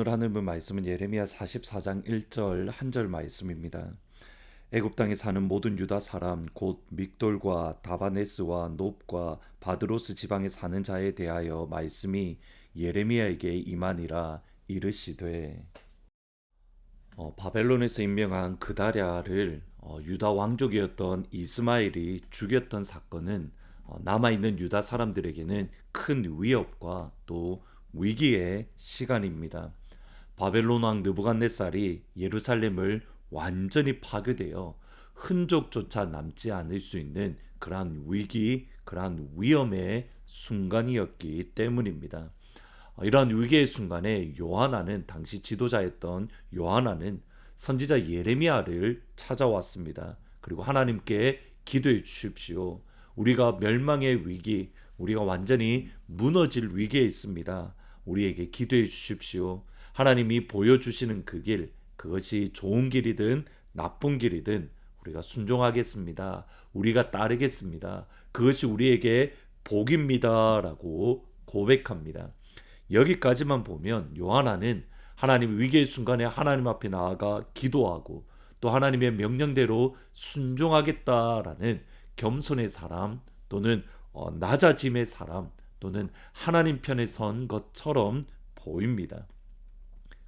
오늘 하는 말씀은 예레미야 44장 1절 한 절 말씀입니다. 애굽 땅에 사는 모든 유다 사람 곧 믹돌과 다바네스와 놉과 바드로스 지방에 사는 자에 대하여 말씀이 예레미야에게 임하니라. 이르시되 바벨론에서 임명한 그다랴를 유다 왕족이었던 이스마엘이 죽였던 사건은 남아있는 유다 사람들에게는 큰 위협과 또 위기의 시간입니다. 바벨론 왕 느부갓네살이 예루살렘을 완전히 파괴되어 흔적조차 남지 않을 수 있는 그러한 위기, 그러한 위험의 순간이었기 때문입니다. 이러한 위기의 순간에 요하나는, 당시 지도자였던 요하나는 선지자 예레미야를 찾아왔습니다. 그리고 하나님께 기도해 주십시오. 우리가 멸망의 위기, 우리가 완전히 무너질 위기에 있습니다. 우리에게 기도해 주십시오. 하나님이 보여주시는 그 길, 그것이 좋은 길이든 나쁜 길이든 우리가 순종하겠습니다. 우리가 따르겠습니다. 그것이 우리에게 복입니다. 라고 고백합니다. 여기까지만 보면 요하나는 하나님 위기의 순간에 하나님 앞에 나아가 기도하고 또 하나님의 명령대로 순종하겠다라는 겸손의 사람 또는 낮아짐의 사람 또는 하나님 편에 선 것처럼 보입니다.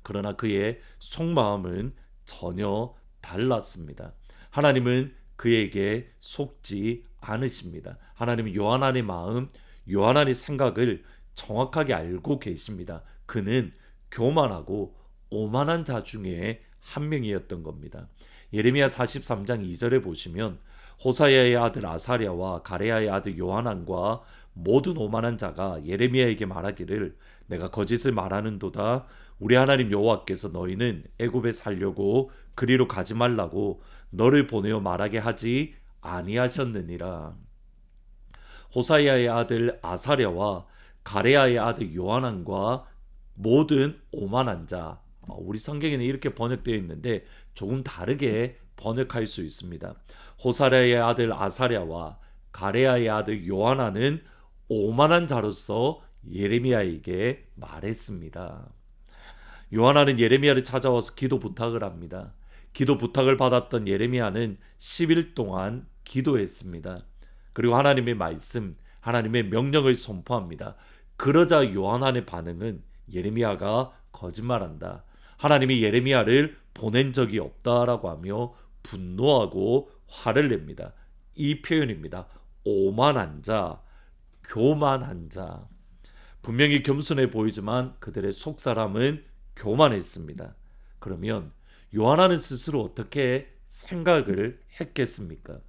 그러나 그의 속마음은 전혀 달랐습니다. 하나님은 그에게 속지 않으십니다. 하나님은 요하나의 마음, 요하나의 생각을 정확하게 알고 계십니다. 그는 교만하고 오만한 자 중에 한 명이었던 겁니다. 예레미야 43장 2절에 보시면 호사야의 아들 아사랴와 가레야의 아들 요하난과 모든 오만한 자가 예레미야에게 말하기를 내가 거짓을 말하는도다. 우리 하나님 여호와께서 너희는 애굽에 살려고 그리로 가지 말라고 너를 보내어 말하게 하지 아니하셨느니라. 호사야의 아들 아사랴와 가레야의 아들 요하난과 모든 오만한 자, 우리 성경에는 이렇게 번역되어 있는데 조금 다르게 번역할 수 있습니다. 호사야의 아들 아사랴와 가레야의 아들 요하난은 오만한 자로서 예레미야에게 말했습니다. 요하나는 예레미야를 찾아와서 기도 부탁을 합니다. 기도 부탁을 받았던 예레미야는 10일 동안 기도했습니다. 그리고 하나님의 말씀, 하나님의 명령을 선포합니다. 그러자 요하나의 반응은 예레미야가 거짓말한다. 하나님이 예레미야를 보낸 적이 없다라고 하며 분노하고 화를 냅니다. 이 표현입니다. 오만한 자, 교만한 자. 분명히 겸손해 보이지만 그들의 속사람은 교만했습니다. 그러면 요하나는 스스로 어떻게 생각을 했겠습니까?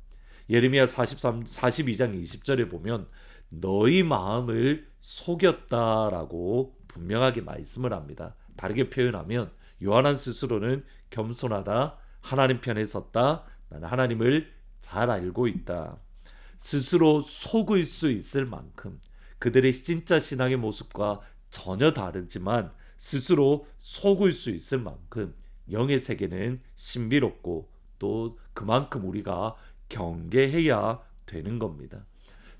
예레미야 42장 20절에 보면 너희 마음을 속였다라고 분명하게 말씀을 합니다. 다르게 표현하면 요하나 스스로는 겸손하다, 하나님 편에 섰다, 나는 하나님을 잘 알고 있다. 스스로 속을 수 있을 만큼 그들의 진짜 신앙의 모습과 전혀 다르지만 스스로 속을 수 있을 만큼 영의 세계는 신비롭고 또 그만큼 우리가 경계해야 되는 겁니다.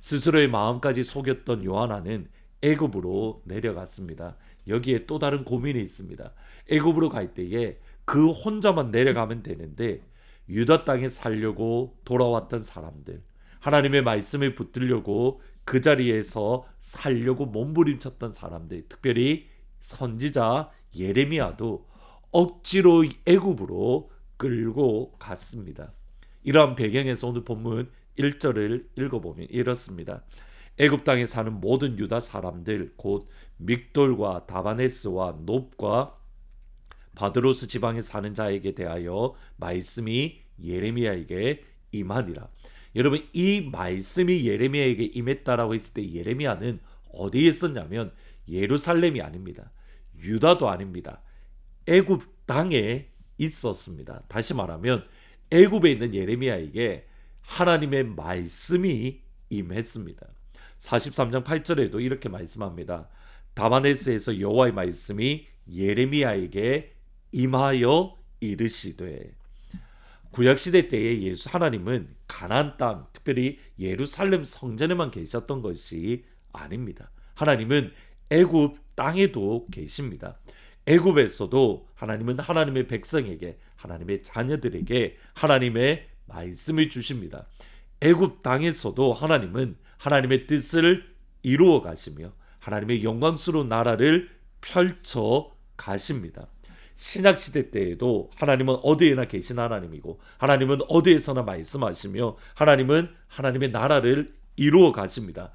스스로의 마음까지 속였던 요하나는 애굽으로 내려갔습니다. 여기에 또 다른 고민이 있습니다. 애굽으로 갈 때에 그 혼자만 내려가면 되는데 유다 땅에 살려고 돌아왔던 사람들, 하나님의 말씀을 붙들려고 그 자리에서 살려고 몸부림쳤던 사람들, 특별히 선지자 예레미야도 억지로 애굽으로 끌고 갔습니다. 이러한 배경에서 오늘 본문 1절을 읽어보면 이렇습니다. 애굽 땅에 사는 모든 유다 사람들 곧 믹돌과 다바네스와 놉과 바드로스 지방에 사는 자에게 대하여 말씀이 예레미야에게 임하니라. 여러분, 이 말씀이 예레미야에게 임했다라고 했을 때 예레미야는 어디에 있었냐면 예루살렘이 아닙니다. 유다도 아닙니다. 애굽 땅에 있었습니다. 다시 말하면 애굽에 있는 예레미야에게 하나님의 말씀이 임했습니다. 43장 8절에도 이렇게 말씀합니다. 다마네스에서 여호와의 말씀이 예레미야에게 임하여 이르시되. 구약시대 때에 하나님은 가나안 땅, 특별히 예루살렘 성전에만 계셨던 것이 아닙니다. 하나님은 애굽 땅에도 계십니다. 애굽에서도 하나님은 하나님의 백성에게, 하나님의 자녀들에게 하나님의 말씀을 주십니다. 애굽 땅에서도 하나님은 하나님의 뜻을 이루어 가시며 하나님의 영광스러운 나라를 펼쳐 가십니다. 신약 시대 때에도 하나님은 어디에나 계신 하나님이고 하나님은 어디에서나 말씀하시며 하나님은 하나님의 나라를 이루어 가십니다.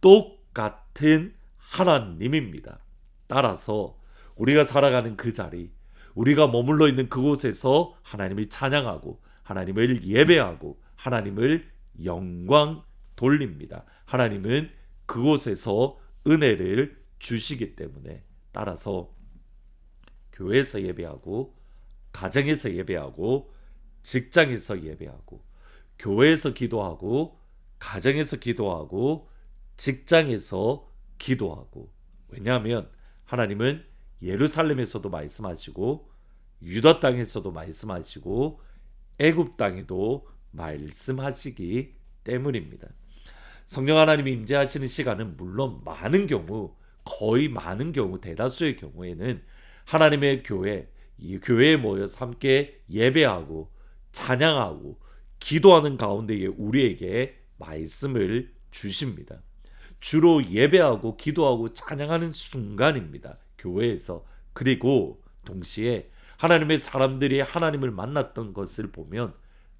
똑같은 하나님입니다. 따라서 우리가 살아가는 그 자리, 우리가 머물러 있는 그곳에서 하나님을 찬양하고 하나님을 예배하고 하나님을 영광 돌립니다. 하나님은 그곳에서 은혜를 주시기 때문에, 따라서 교회에서 예배하고 가정에서 예배하고 직장에서 예배하고 교회에서 기도하고 가정에서 기도하고 직장에서 기도하고, 왜냐하면 하나님은 예루살렘에서도 말씀하시고 유다 땅에서도 말씀하시고 애굽 땅에도 말씀하시기 때문입니다. 성령 하나님이 임재하시는 시간은 물론 많은 경우, 거의 많은 경우, 대다수의 경우에는 하나님의 교회, 이 교회에 모여서 함께 예배하고 찬양하고 기도하는 가운데에 우리에게 말씀을 주십니다. 주로 예배하고 기도하고 찬양하는 순간입니다. 교회에서. 그리고 동시에 하나님의 사람들이 하나님을 만났던 것을 보면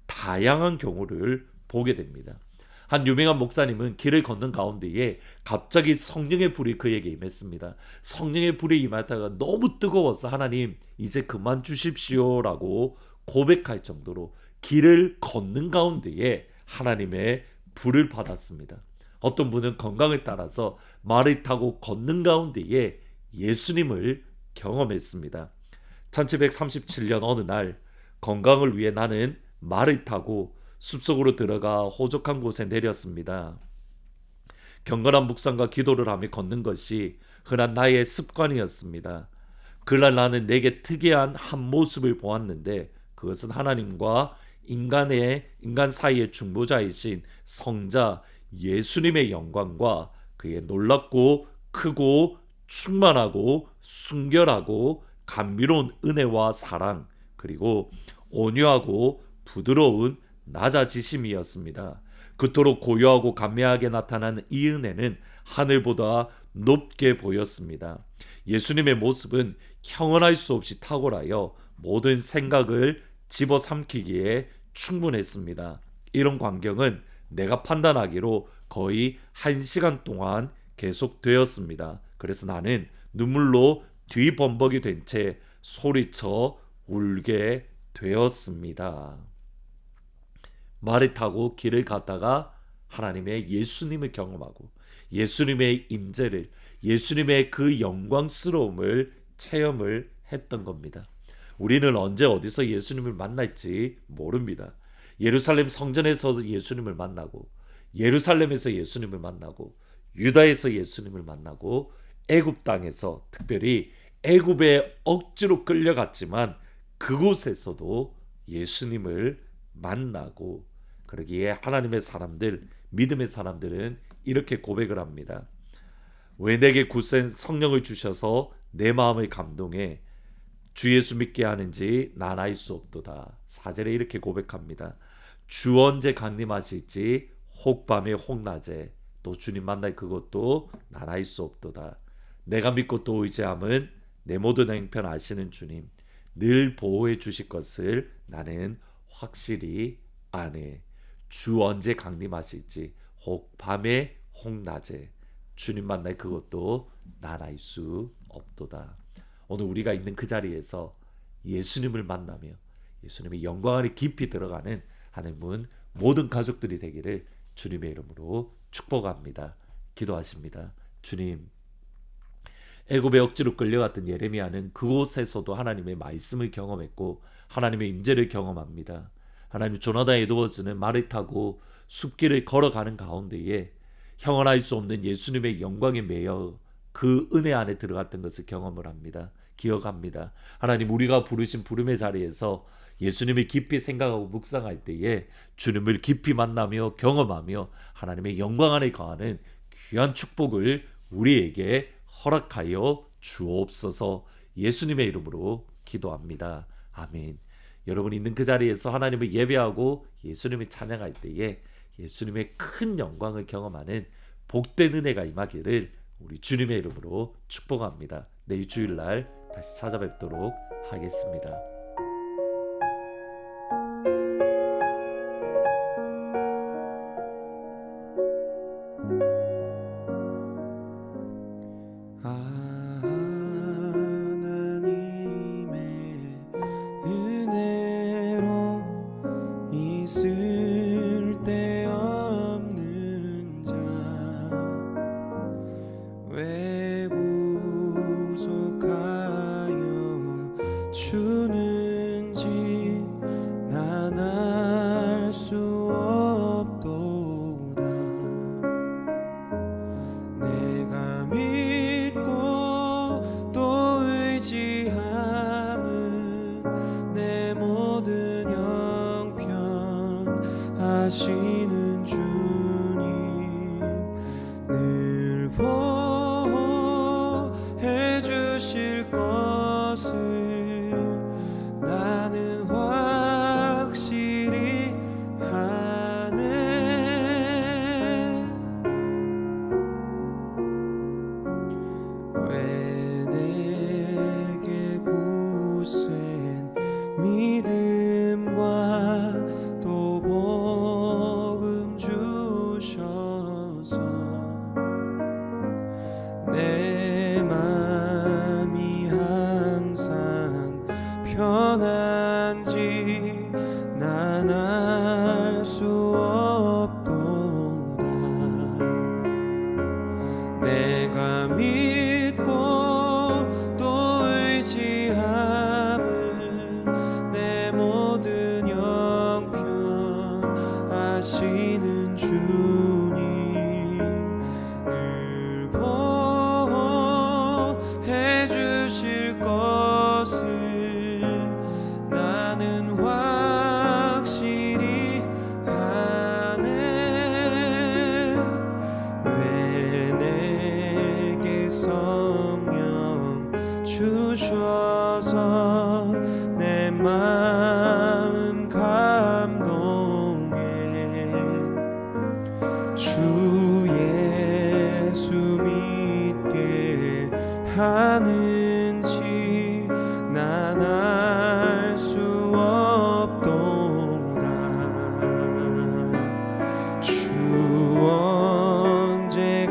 다양한 경우를 보게 됩니다. 한 유명한 목사님은 길을 걷는 가운데에 갑자기 성령의 불이 그에게 임했습니다. 성령의 불이 임하다가 너무 뜨거워서 하나님 이제 그만 주십시오라고 고백할 정도로 길을 걷는 가운데에 하나님의 불을 받았습니다. 어떤 분은 건강을 따라서 말을 타고 걷는 가운데에 예수님을 경험했습니다. 1737년 어느 날 건강을 위해 나는 말을 타고 숲속으로 들어가 호적한 곳에 내렸습니다. 경건한 묵상과 기도를 하며 걷는 것이 흔한 나의 습관이었습니다. 그날 나는 내게 특이한 한 모습을 보았는데 그것은 하나님과 인간 사이의 중보자이신 성자 예수님의 영광과 그의 놀랍고 크고 충만하고 순결하고 감미로운 은혜와 사랑, 그리고 온유하고 부드러운 낮아지심이었습니다. 그토록 고요하고 감미하게 나타난 이 은혜는 하늘보다 높게 보였습니다. 예수님의 모습은 형언할 수 없이 탁월하여 모든 생각을 집어삼키기에 충분했습니다. 이런 광경은 내가 판단하기로 거의 1시간 동안 계속되었습니다. 그래서 나는 눈물로 뒤범벅이 된 채 소리쳐 울게 되었습니다. 말을 타고 길을 가다가 하나님의 예수님을 경험하고 예수님의 임재를, 예수님의 그 영광스러움을 체험을 했던 겁니다. 우리는 언제 어디서 예수님을 만날지 모릅니다. 예루살렘 성전에서도 예수님을 만나고 예루살렘에서 예수님을 만나고 유다에서 예수님을 만나고 애굽 땅에서, 특별히 애굽에 억지로 끌려갔지만 그곳에서도 예수님을 만나고, 그러기에 하나님의 사람들, 믿음의 사람들은 이렇게 고백을 합니다. 왜 내게 굳센 성령을 주셔서 내 마음을 감동해 주 예수 믿게 하는지 난 알 수 없도다. 4절에 이렇게 고백합니다. 주 언제 강림하실지 혹 밤에 혹 낮에 또 주님 만날 그것도 난 알 수 없도다. 내가 믿고 또 의지함은 내 모든 행편 아시는 주님 늘 보호해 주실 것을 나는 확실히 아네. 주 언제 강림하실지 혹 밤에 혹 낮에 주님 만날 그것도 난 알 수 없도다. 오늘 우리가 있는 그 자리에서 예수님을 만나며 예수님의 영광 안에 깊이 들어가는 하나님은 모든 가족들이 되기를 주님의 이름으로 축복합니다. 기도하십니다. 주님, 애굽에 억지로 끌려갔던 예레미야는 그곳에서도 하나님의 말씀을 경험했고 하나님의 임재를 경험합니다. 하나님, 조나단 에드워즈는 말을 타고 숲길을 걸어가는 가운데에 형언할 수 없는 예수님의 영광에 매여 그 은혜 안에 들어갔던 것을 경험을 합니다. 기억합니다. 하나님, 우리가 부르신 부름의 자리에서 예수님을 깊이 생각하고 묵상할 때에 주님을 깊이 만나며 경험하며 하나님의 영광 안에 거하는 귀한 축복을 우리에게 허락하여 주옵소서. 예수님의 이름으로 기도합니다. 아멘. 여러분 있는 그 자리에서 하나님을 예배하고 예수님을 찬양할 때에 예수님의 큰 영광을 경험하는 복된 은혜가 임하기를 우리 주님의 이름으로 축복합니다. 내일 주일날 다시 찾아뵙도록 하겠습니다. 하나님의 은혜로 쓸데없는 자 왜 구속하여 주는지 난 알 수 없도다. 내가 믿고 또 의지함은 내 모든 형편 하시는 주님 늘 보호해 주실 것을 나는 확실히 아네. 왜 내게 굳센 믿음과 또 복음 주셔서 내 맘이 항상 편한지 난 알 수 없도다. 내가 믿고 또 의지함은 내 모든 형편 아시는 주님 늘 보호해 주실 것을 나는 확실히 아네. 왜 내게 성령 주셔서 내 마음 감동해 주 예수 믿게 하는지 난 알 수 없도다. 주 언제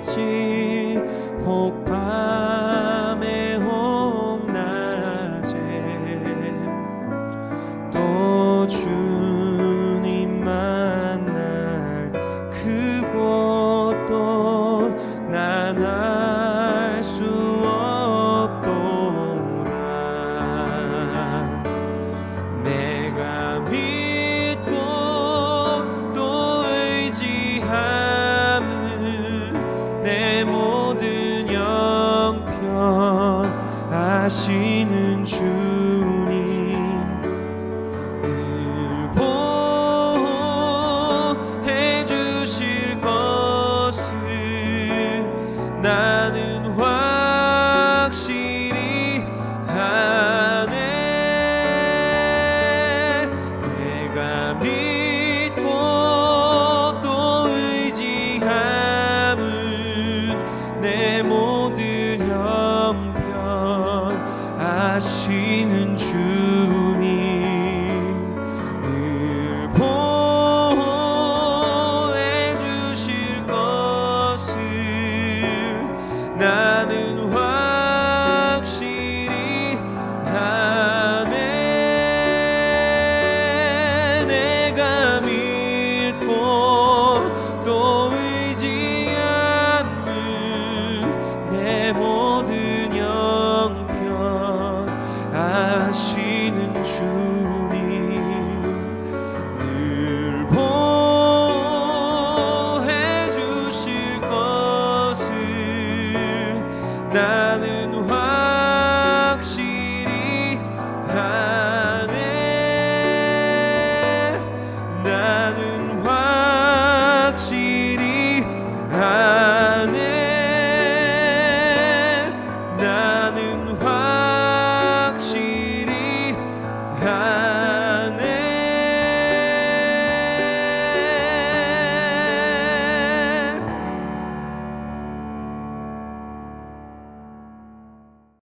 강림하실지 혹 밤에 혹 낮에 또 주님 만날 그곳도 난 알 수 없도다. 내가 믿고 또 의지함은 내 모든 형편 아시는 주님 늘 보호해 주실 것을 나는 확실히 아네. 내가 믿고 또 의지함은 내 모든 형편 아시는 주님 늘 보호해 주실 것을 나는 확실히 아네. 내가 믿고 또 의지함은 내 모든 형편 아시는 주님 늘 보호해 주실 것을 나는